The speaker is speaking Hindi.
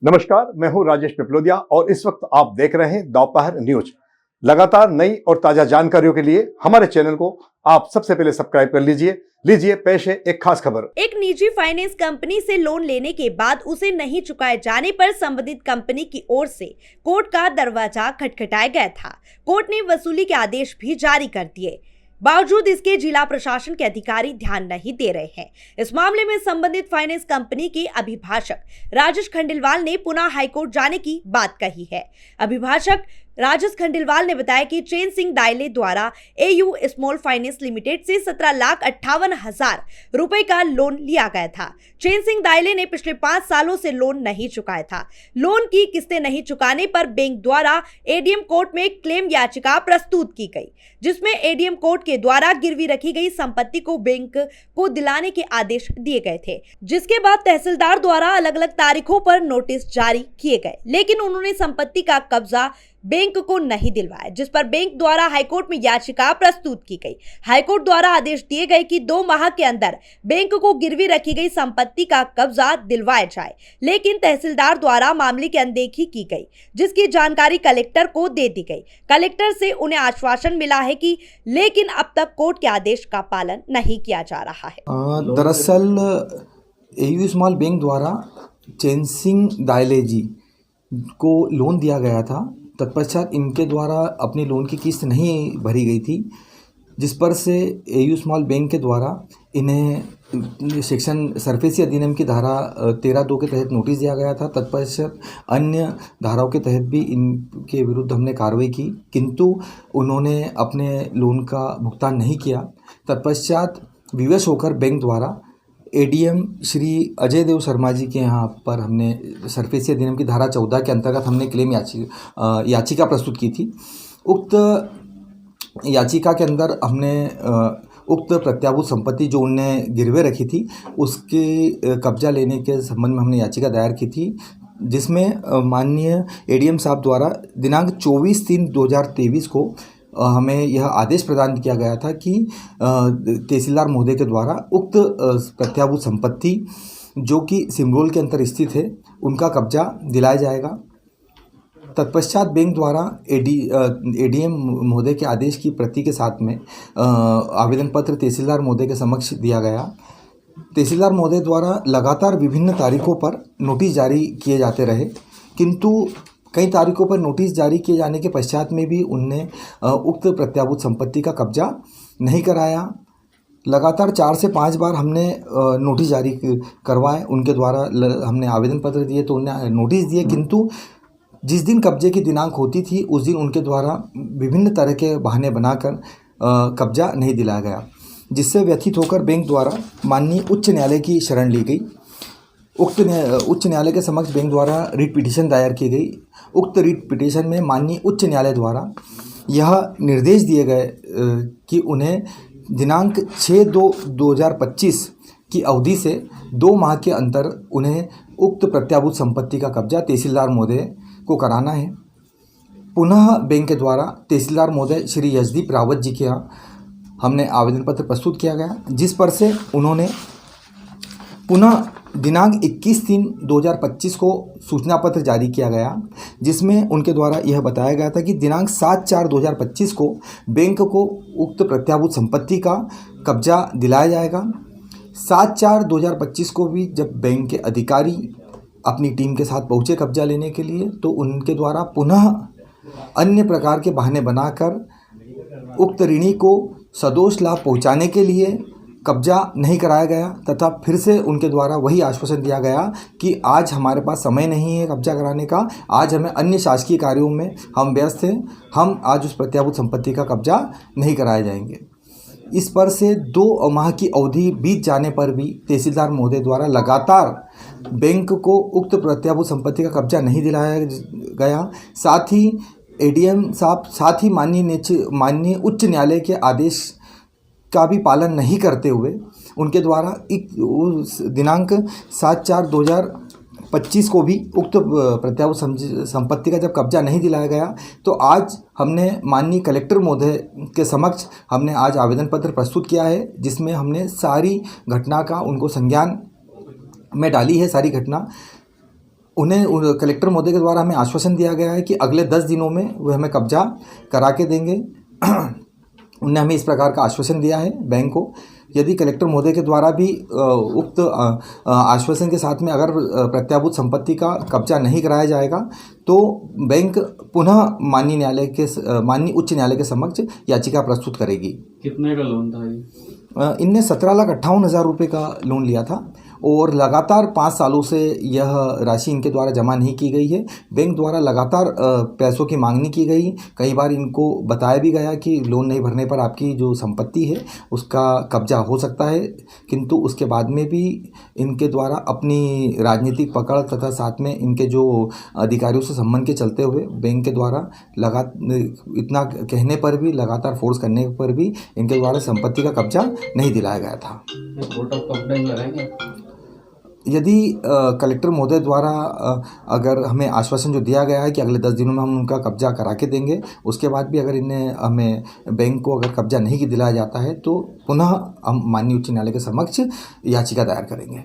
नमस्कार, मैं हूं राजेश पिपलोदिया और इस वक्त आप देख रहे हैं दोपहर न्यूज। लगातार नई और ताजा जानकारियों के लिए हमारे चैनल को आप सबसे पहले सब्सक्राइब कर लीजिए पेश है एक खास खबर। एक निजी फाइनेंस कंपनी से लोन लेने के बाद उसे नहीं चुकाए जाने पर संबंधित कंपनी की ओर से कोर्ट का दरवाजा खटखटाया गया था। कोर्ट ने वसूली के आदेश भी जारी कर दिए। बावजूद इसके जिला प्रशासन के अधिकारी ध्यान नहीं दे रहे हैं। इस मामले में संबंधित फाइनेंस कंपनी के अभिभाषक राजेश खंडेलवाल ने पुनः हाईकोर्ट जाने की बात कही है। अभिभाषक राजेश खंडेलवाल ने बताया कि चैन सिंह दाइले द्वारा एयू स्मॉल फाइनेंस लिमिटेड से 17,58,000 रुपए का लोन लिया गया था। चैन सिंह दाइले ने पिछले 5 सालों से लोन नहीं चुकाया था। लोन की किस्तें नहीं चुकाने पर बैंक द्वारा एडीएम कोर्ट में क्लेम याचिका प्रस्तुत की गई, जिसमें एडीएम कोर्ट के द्वारा गिरवी रखी गई संपत्ति को बैंक को दिलाने के आदेश दिए गए थे, जिसके बाद तहसीलदार द्वारा अलग अलग तारीखों पर नोटिस जारी किए गए, लेकिन उन्होंने संपत्ति का कब्जा बैंक को नहीं दिलवाया, जिस पर बैंक द्वारा हाईकोर्ट में याचिका प्रस्तुत की गई। हाईकोर्ट द्वारा आदेश दिए गए कि 2 माह के अंदर बैंक को गिरवी रखी गई संपत्ति का कब्जा दिलवाया जाए, लेकिन तहसीलदार द्वारा मामले की अनदेखी की गई, जिसकी जानकारी कलेक्टर को दे दी गई। कलेक्टर से उन्हें आश्वासन मिला है कि लेकिन अब तक कोर्ट के आदेश का पालन नहीं किया जा रहा है। दरअसल एयू स्मॉल बैंक द्वारा चैन सिंह दाइले जी को लोन दिया गया था। तत्पश्चात इनके द्वारा अपनी लोन की किस्त नहीं भरी गई थी, जिस पर से एयू स्मॉल बैंक के द्वारा इन्हें सेक्शन सरफेसी अधिनियम की धारा 13(2) के तहत नोटिस दिया गया था। तत्पश्चात अन्य धाराओं के तहत भी इनके विरुद्ध हमने कार्रवाई की, किंतु उन्होंने अपने लोन का भुगतान नहीं किया। तत्पश्चात विवश होकर बैंक द्वारा एडीएम श्री अजय देव शर्मा जी के यहाँ पर हमने सरफेसी अधिनियम की धारा 14 के अंतर्गत हमने क्लेम याचिका प्रस्तुत की थी। उक्त याचिका के अंदर हमने उक्त प्रत्याभूत संपत्ति जो उनने गिरवे रखी थी उसके कब्जा लेने के संबंध में हमने याचिका दायर की थी, जिसमें माननीय एडीएम साहब द्वारा दिनांक 24/3/2023 को हमें यह आदेश प्रदान किया गया था कि तहसीलदार महोदय के द्वारा उक्त प्रत्याभूत संपत्ति जो कि सिमरोल के अंतर स्थित है उनका कब्जा दिलाया जाएगा। तत्पश्चात बैंक द्वारा एडीएम महोदय के आदेश की प्रति के साथ में आवेदन पत्र तहसीलदार महोदय के समक्ष दिया गया। तहसीलदार महोदय द्वारा लगातार विभिन्न तारीखों पर नोटिस जारी किए जाते रहे, किंतु कई तारीखों पर नोटिस जारी किए जाने के पश्चात में भी उनने उक्त प्रत्याभूत संपत्ति का कब्जा नहीं कराया। लगातार 4 से 5 बार हमने नोटिस जारी करवाए, उनके द्वारा हमने आवेदन पत्र दिए तो उन्हें नोटिस दिए, किंतु जिस दिन कब्जे की दिनांक होती थी उस दिन उनके द्वारा विभिन्न तरह के बहाने बनाकर कब्जा नहीं दिलाया गया, जिससे व्यथित होकर बैंक द्वारा माननीय उच्च न्यायालय की शरण ली गई। उक्त उच्च न्यायालय के समक्ष बैंक द्वारा रिट पिटीशन दायर की गई। उक्त रिट पिटीशन में माननीय उच्च न्यायालय द्वारा यह निर्देश दिए गए कि उन्हें दिनांक 6/2/2025 की अवधि से 2 माह के अंतर उन्हें उक्त प्रत्याभूत संपत्ति का कब्जा तहसीलदार महोदय को कराना है। पुनः बैंक के द्वारा तहसीलदार महोदय श्री यशदीप रावत जी के यहाँ हमने आवेदन पत्र प्रस्तुत किया गया, जिस पर से उन्होंने पुनः दिनांक 21/3/2025 को सूचना पत्र जारी किया गया, जिसमें उनके द्वारा यह बताया गया था कि दिनांक 7/4/2025 को बैंक को उक्त प्रत्याभूत संपत्ति का कब्जा दिलाया जाएगा। 7/4/2025 को भी जब बैंक के अधिकारी अपनी टीम के साथ पहुंचे कब्जा लेने के लिए, तो उनके द्वारा पुनः अन्य प्रकार के बहाने बनाकर उक्त ऋणी को सदोष लाभ पहुँचाने के लिए कब्जा नहीं कराया गया, तथा फिर से उनके द्वारा वही आश्वासन दिया गया कि आज हमारे पास समय नहीं है कब्जा कराने का, आज हमें अन्य शासकीय कार्यों में हम व्यस्त हैं, हम आज उस प्रत्याभूत संपत्ति का कब्जा नहीं कराए जाएंगे। इस पर से 2 माह की अवधि बीत जाने पर भी तहसीलदार महोदय द्वारा लगातार बैंक को उक्त प्रत्याभूत संपत्ति का कब्जा नहीं दिलाया गया। साथ ही एडीएम साहब साथ ही माननीय उच्च न्यायालय के आदेश का भी पालन नहीं करते हुए उनके द्वारा दिनांक 7/4/2025 को भी उक्त प्रत्याभूत संपत्ति का जब कब्जा नहीं दिलाया गया, तो आज हमने माननीय कलेक्टर महोदय के समक्ष हमने आज आवेदन पत्र प्रस्तुत किया है, जिसमें हमने सारी घटना का उनको संज्ञान में डाली है सारी घटना। कलेक्टर महोदय के द्वारा हमें आश्वासन दिया गया है कि अगले 10 दिनों में वह हमें कब्जा करा के देंगे। उन्होंने हमें इस प्रकार का आश्वासन दिया है बैंक को। यदि कलेक्टर महोदय के द्वारा भी उक्त आश्वासन के साथ में अगर प्रत्याभूत संपत्ति का कब्जा नहीं कराया जाएगा तो बैंक पुनः माननीय उच्च न्यायालय के समक्ष याचिका प्रस्तुत करेगी। कितने का लोन था ये? इनने 17,58,000 रुपये का लोन लिया था और लगातार 5 सालों से यह राशि इनके द्वारा जमा नहीं की गई है। बैंक द्वारा लगातार पैसों की मांगनी की गई। कई बार इनको बताया भी गया कि लोन नहीं भरने पर आपकी जो संपत्ति है उसका कब्जा हो सकता है, किंतु उसके बाद में भी इनके द्वारा अपनी राजनीतिक पकड़ तथा साथ में इनके जो अधिकारियों से संबंध के चलते हुए बैंक के द्वारा इतना कहने पर भी, लगातार फोर्स करने पर भी इनके द्वारा संपत्ति का कब्जा नहीं दिलाया गया था। कोर्ट ऑफ कंप्लेंट लगाएंगे? यदि कलेक्टर महोदय द्वारा अगर हमें आश्वासन जो दिया गया है कि अगले 10 दिनों में हम उनका कब्जा करा के देंगे, उसके बाद भी अगर इन्हें हमें बैंक को अगर कब्जा नहीं दिलाया जाता है तो पुनः हम माननीय उच्च न्यायालय के समक्ष याचिका दायर करेंगे।